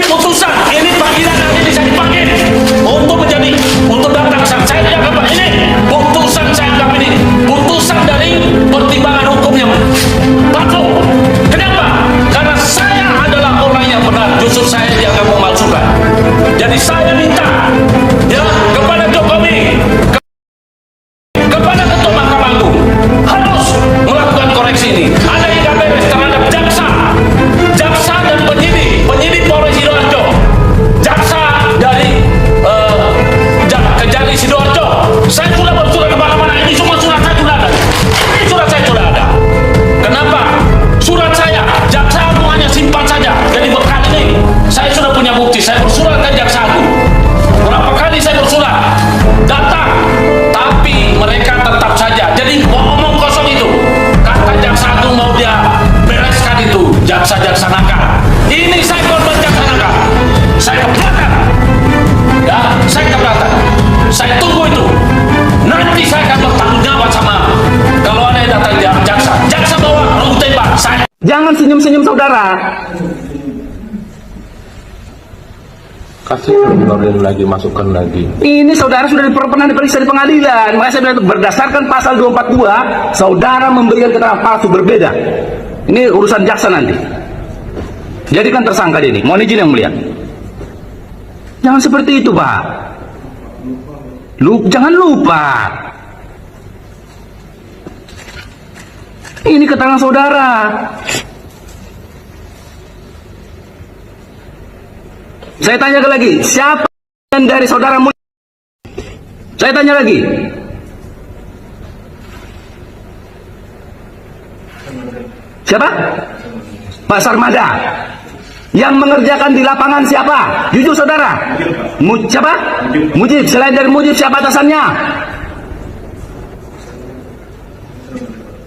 putusan, ini panggilan yang ini saya dipanggil untuk menjadi, untuk datang ke sana. Saya tidak apa ini putusan, saya anggap ini putusan dari pertimbangan hukum yang patut. Kenapa? Karena saya adalah orang yang benar, justru saya yang akan memalsukan. Jadi saya minta ya kepada Jokowi, kepada Ketua Mahkamah Agung harus melakukan koreksi ini. Ada yang nggak beres terhadap jaksa dan penyidik Polres Sidoarjo, jaksa dari Kejari Sidoarjo. Saya sudah bersurat kemana-mana, ini semua surat saya sudah ada. Ini surat saya sudah ada. Kenapa? Surat saya, jaksa agung hanya simpan saja. Jadi bekal ini, saya sudah punya bukti. Saya bersurat ke jaksa agung. Berapa kali saya bersurat, datang, tapi mereka tetap saja. Jadi omong kosong itu. Kata jaksa agung mau dia bereskan itu, jaksa-jaksa nakal. Ini saya korban jaksa nakal. Saya keberatan. Ya, saya keberatan. Saya tunggu itu. Nanti saya akan bertanggung jawab sama kalau ada yang datang jaksa. Jaksa bawa rambut tembak. Saya. Jangan senyum-senyum saudara. Kasih keluarin lagi, masukkan lagi. Ini saudara sudah pernah diperiksa di pengadilan. Makanya saya bilang berdasarkan pasal 242, saudara memberikan keterangan palsu berbeda. Ini urusan jaksa nanti. Jadikan tersangka dia ini. Mohon izin yang mulia. Jangan seperti itu, Pak. Jangan lupa. Ini keterangan saudara. Saya tanya lagi, siapa yang dari saudara mulia? Saya tanya lagi. Siapa? Pak Sarmada. Yang mengerjakan di lapangan siapa? Jujur saudara. Siapa? Mujib. Selain dari Mujib, siapa atasannya?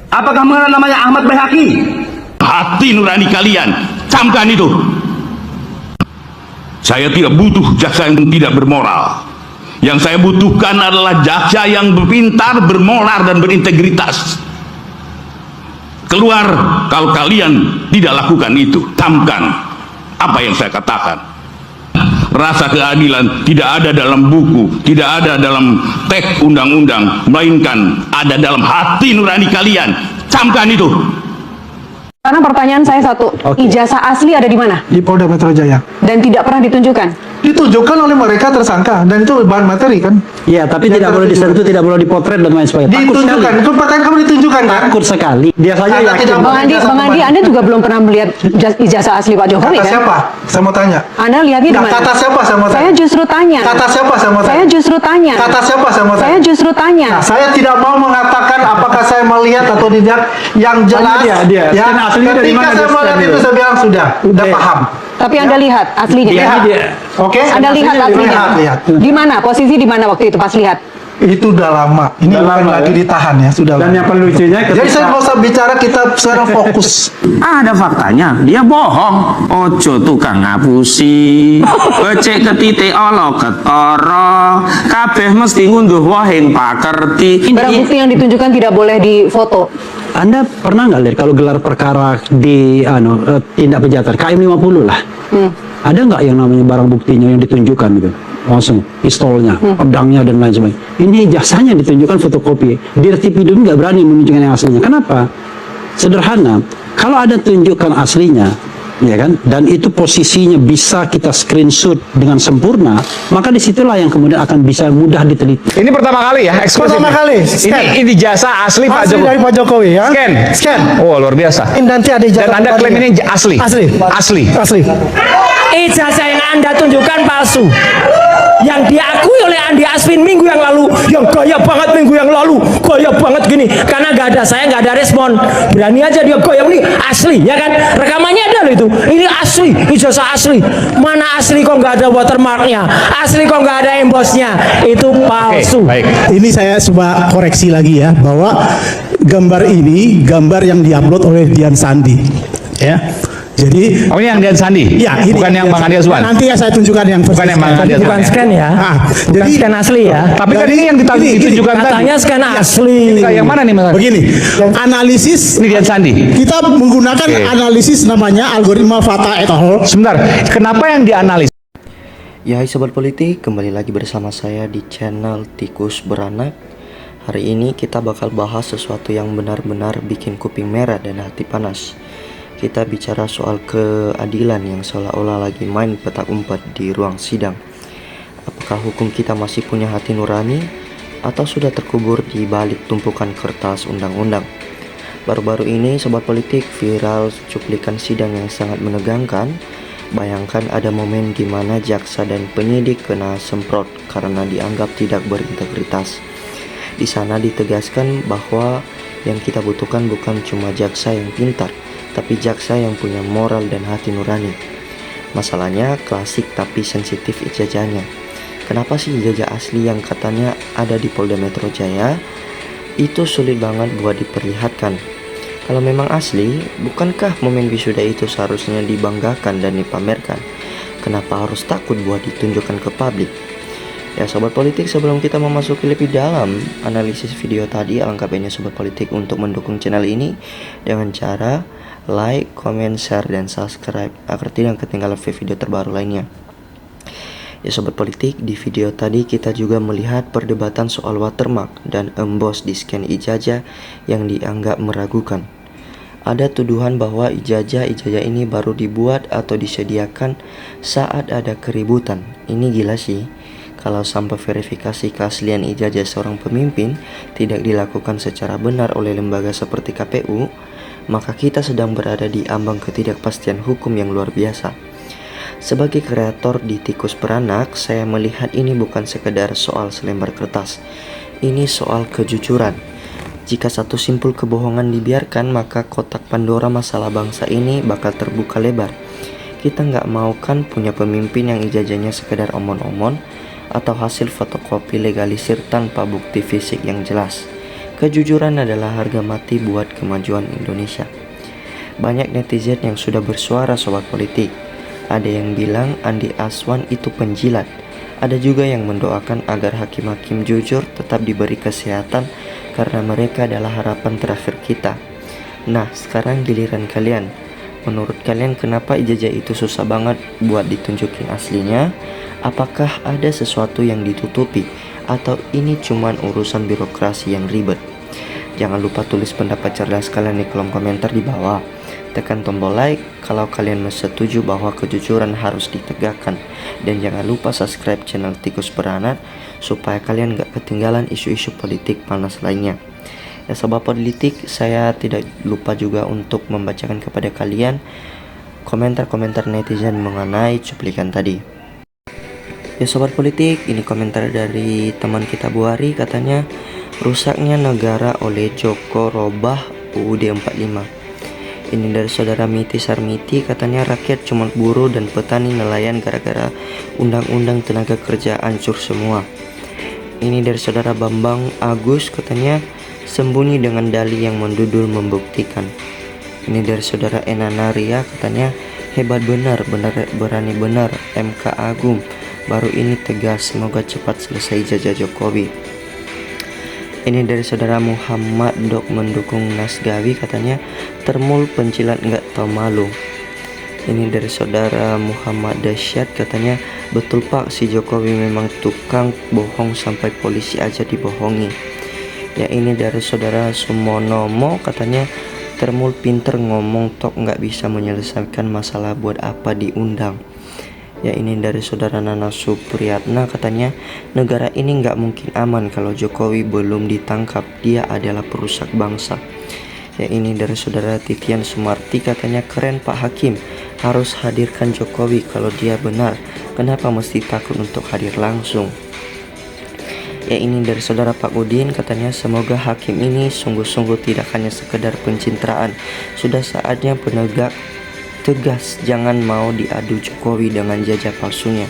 Apakah mengenal namanya Ahmad Baihaqi? Hati nurani kalian, camkan itu. Saya tidak butuh jaksa yang tidak bermoral. Yang saya butuhkan adalah jaksa yang berpintar, bermoral, dan berintegritas. Keluar kalau kalian tidak lakukan itu. Camkan apa yang saya katakan. Rasa keadilan tidak ada dalam buku, tidak ada dalam teks undang-undang, melainkan ada dalam hati nurani kalian. Camkan itu. Karena pertanyaan saya satu, ijazah asli ada di mana? Di Polda Metro Jaya. Dan tidak pernah ditunjukkan? Ditunjukkan oleh mereka tersangka, dan itu bahan materi kan? Iya, tapi tidak boleh disentuh, tidak boleh dipotret dan lain sebagainya. Ditunjukkan, itu pertanyaan kamu ditunjukkan kan? Takut sekali. Dia saja yakin. Bang Andi, Anda juga belum pernah melihat ijazah asli Pak Jokowi Kata kan? siapa? Saya mau tanya. Anda lihatnya di mana? Kata siapa saya mau tanya? Saya justru tanya. Kata siapa saya mau tanya? Saya justru tanya. Kata siapa saya mau tanya? Saya justru tanya. Nah, saya tidak mau mengatakan apakah saya melihat atau tidak. Yang jelas, dia. ya, Scan aslinya dari ketika mana saya dia melihat scan itu itu? saya bilang sudah paham. Tapi Anda lihat aslinya. Lihat. Oke? Anda lihat aslinya. Lihat. Di mana? Posisi di mana waktu itu pas lihat? Itu udah lama. Ini bukan lagi ditahan ya, sudah. Dan yang paling lucunya Jadi saya nggak usah bicara, kita sekarang fokus. Ada faktanya, dia bohong. Ojo tukang ngapusi, becek ketite olo ketara, kabeh mesti ngunduh wahing pakerti. Barang bukti yang ditunjukkan tidak boleh difoto. Anda pernah nggak lihat kalau gelar perkara di tindak kejahatan KM 50 lah? Ada nggak yang namanya barang buktinya yang ditunjukkan gitu? Langsung pistolnya, pedangnya dan lain sebagainya. Ini jasanya ditunjukkan fotokopi. Dirtipidum nggak berani menunjukkan yang aslinya. Kenapa? Sederhana. Kalau ada tunjukkan aslinya, ya kan, dan itu posisinya bisa kita screenshot dengan sempurna, maka disitulah yang kemudian akan bisa mudah diteliti. Ini pertama kali ya, eksklusif. Pertama kali. Ini jasa asli Pak Jokowi. Dari Pak Jokowi ya. Scan. Oh, luar biasa. Ini nanti ada ijazah. Dan Anda klaim ini asli. Asli. Ijazah yang Anda tunjukkan palsu. Yang diakui oleh Andi Aswin minggu yang lalu, yang gaya banget minggu yang lalu, gaya banget gini, karena nggak ada saya, nggak ada respon, berani aja dia goyang ini asli, ya kan? Rekamannya ada loh itu, ini asli, ijazah asli, mana asli kok nggak ada watermarknya, asli kok nggak ada embosnya, itu palsu. Baik. Ini saya coba koreksi lagi ya, bahwa gambar ini gambar yang diupload oleh Dian Sandi, ya. Jadi Oh, ini yang Dian Sandi? ya, ini Bukan yang Bang Andi Aswan? Nanti ya saya tunjukkan yang versi Bukan yang Bang Andi Aswan. Bukan scan ya. Jadi Bukan scan asli ya. Tapi kan ini yang ditunjukkan tadi. Katanya scan asli. Yang mana nih Mas? begini, analisis Ini Dian Sandi. kita menggunakan analisis namanya algoritma Fata et al. Sebentar, kenapa yang dianalisis? Ya hai Sobat Politik, kembali lagi bersama saya di channel Tikus Beranak. Hari ini kita bakal bahas sesuatu yang benar-benar bikin kuping merah dan hati panas. Kita bicara soal keadilan yang seolah-olah lagi main petak umpet di ruang sidang. Apakah hukum kita masih punya hati nurani atau sudah terkubur di balik tumpukan kertas undang-undang? Baru-baru ini Sobat Politik viral cuplikan sidang yang sangat menegangkan. Bayangkan ada momen di mana jaksa dan penyidik kena semprot karena dianggap tidak berintegritas. Di sana ditegaskan bahwa yang kita butuhkan bukan cuma jaksa yang pintar, tapi jaksa yang punya moral dan hati nurani. Masalahnya klasik tapi sensitif ijazahnya. Kenapa sih ijazah asli yang katanya ada di Polda Metro Jaya itu sulit banget buat diperlihatkan? Kalau memang asli, bukankah momen wisuda itu seharusnya dibanggakan dan dipamerkan? Kenapa harus takut buat ditunjukkan ke publik? Ya Sobat Politik, sebelum kita memasuki lebih dalam analisis video tadi, alangkah baiknya Sobat Politik untuk mendukung channel ini dengan cara like, comment, share, dan subscribe agar tidak ketinggalan video terbaru lainnya. Ya Sobat Politik, di video tadi kita juga melihat perdebatan soal watermark dan emboss di scan ijazah yang dianggap meragukan. Ada tuduhan bahwa ijazah ini baru dibuat atau disediakan saat ada keributan. Ini gila sih. Kalau sampai verifikasi keaslian ijazah seorang pemimpin tidak dilakukan secara benar oleh lembaga seperti KPU, maka kita sedang berada di ambang ketidakpastian hukum yang luar biasa. Sebagai kreator di Tikus Beranak, saya melihat ini bukan sekedar soal selembar kertas. Ini soal kejujuran. Jika satu simpul kebohongan dibiarkan, maka kotak Pandora masalah bangsa ini bakal terbuka lebar. Kita nggak mau kan punya pemimpin yang ijazahnya sekedar omon-omon atau hasil fotokopi legalisir tanpa bukti fisik yang jelas. Kejujuran adalah harga mati buat kemajuan Indonesia. Banyak netizen yang sudah bersuara Sobat Politik. Ada yang bilang Andi Aswan itu penjilat. Ada juga yang mendoakan agar hakim-hakim jujur tetap diberi kesehatan karena mereka adalah harapan terakhir kita. Nah, sekarang giliran kalian. Menurut kalian kenapa ijazah itu susah banget buat ditunjukin aslinya? Apakah ada sesuatu yang ditutupi atau ini cuman urusan birokrasi yang ribet? Jangan lupa tulis pendapat cerdas kalian di kolom komentar di bawah. Tekan tombol like kalau kalian setuju bahwa kejujuran harus ditegakkan. Dan jangan lupa subscribe channel Tikus Beranak supaya kalian gak ketinggalan isu-isu politik panas lainnya. Ya Sobat Politik, saya tidak lupa juga untuk membacakan kepada kalian komentar-komentar netizen mengenai cuplikan tadi. Ya Sobat Politik, ini komentar dari teman kita Buari, katanya rusaknya negara oleh Joko Robah UUD 45. Ini dari saudara Miti Sarmiti, katanya rakyat cuma buruh dan petani nelayan gara-gara undang-undang tenaga kerja hancur semua. Ini dari saudara Bambang Agus, katanya sembunyi dengan dalih yang mendudul membuktikan. Ini dari saudara Enanaria, katanya hebat benar, berani benar MK Agung. Baru ini tegas, semoga cepat selesai jajah Jokowi. Ini dari saudara Muhammad Dok mendukung Nasgawi, katanya termul pencilat nggak tahu malu. Ini dari saudara Muhammad Dasyat, katanya betul Pak, si Jokowi memang tukang bohong sampai polisi aja dibohongi. Ya ini dari saudara Sumonomo, katanya termul pinter ngomong tok nggak bisa menyelesaikan masalah, buat apa diundang. Ya ini dari saudara Nana Supriyatna, katanya negara ini nggak mungkin aman kalau Jokowi belum ditangkap, dia adalah perusak bangsa. Ya ini dari saudara Titian Sumarti, katanya keren Pak Hakim, harus hadirkan Jokowi kalau dia benar, kenapa mesti takut untuk hadir langsung. Ya ini dari saudara Pak Udin, katanya semoga hakim ini sungguh-sungguh tidak hanya sekedar pencitraan, sudah saatnya penegak tegas, jangan mau diadu Jokowi dengan jajah palsunya.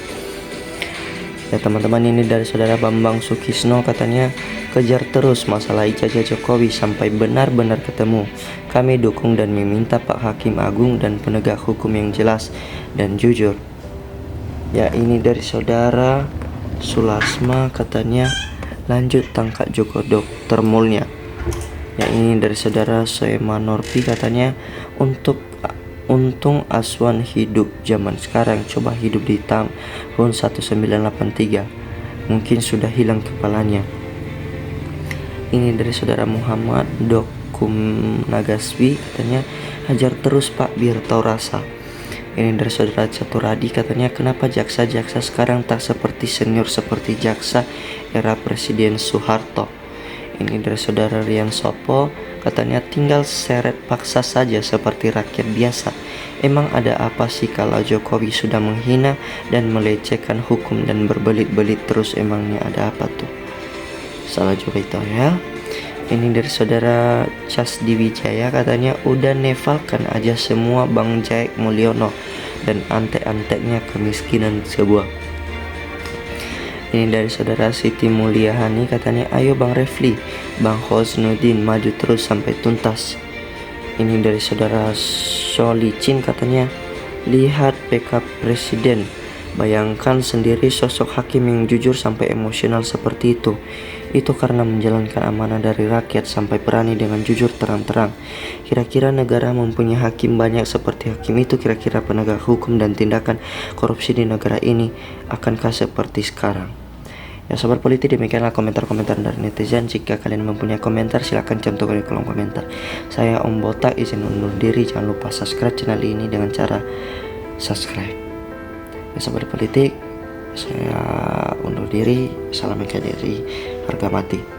Ya teman-teman, ini dari saudara Bambang Sukisno, katanya kejar terus masalah ijazah Jokowi sampai benar-benar ketemu. Kami dukung dan meminta Pak Hakim Agung dan penegak hukum yang jelas dan jujur. Ya, ini dari saudara Sulasma, katanya lanjut tangkap Joko Dokter Mulnya. Ya, ini dari saudara Soema Norpi, katanya untung Aswan hidup zaman sekarang, coba hidup di tahun 1983, mungkin sudah hilang kepalanya. Ini dari saudara Muhammad Dokum Nagaswi, katanya hajar terus Pak biar tahu rasa. Ini dari saudara Caturadi, katanya kenapa jaksa-jaksa sekarang tak seperti senior seperti jaksa era Presiden Soeharto. Ini dari saudara Rian Sopo, katanya tinggal seret paksa saja seperti rakyat biasa. Emang ada apa sih kalau Jokowi sudah menghina dan melecehkan hukum dan berbelit-belit terus, emangnya ada apa tuh? Salah juga itu ya. Ini dari saudara Casdi Wijaya, katanya udah nevalkan aja semua Bang Jaek Mulyono dan antek-anteknya kemiskinan sebuah. Ini dari saudara Siti Mulyahani, katanya ayo Bang Refli, Bang Hosnudin maju terus sampai tuntas. Ini dari saudara Solicin, katanya lihat PK Presiden, bayangkan sendiri sosok hakim yang jujur sampai emosional seperti itu karena menjalankan amanah dari rakyat sampai berani dengan jujur terang-terang. Kira-kira negara mempunyai hakim banyak seperti hakim itu, kira-kira penegak hukum dan tindakan korupsi di negara ini akankah seperti sekarang? Ya sobat politik, demikianlah komentar-komentar dari netizen. Jika kalian mempunyai komentar, silahkan cantumkan di kolom komentar. Saya Om Botak izin undur diri. Jangan lupa subscribe channel ini dengan cara subscribe. Ya sobat politik, saya undur diri. Salam dari harga mati.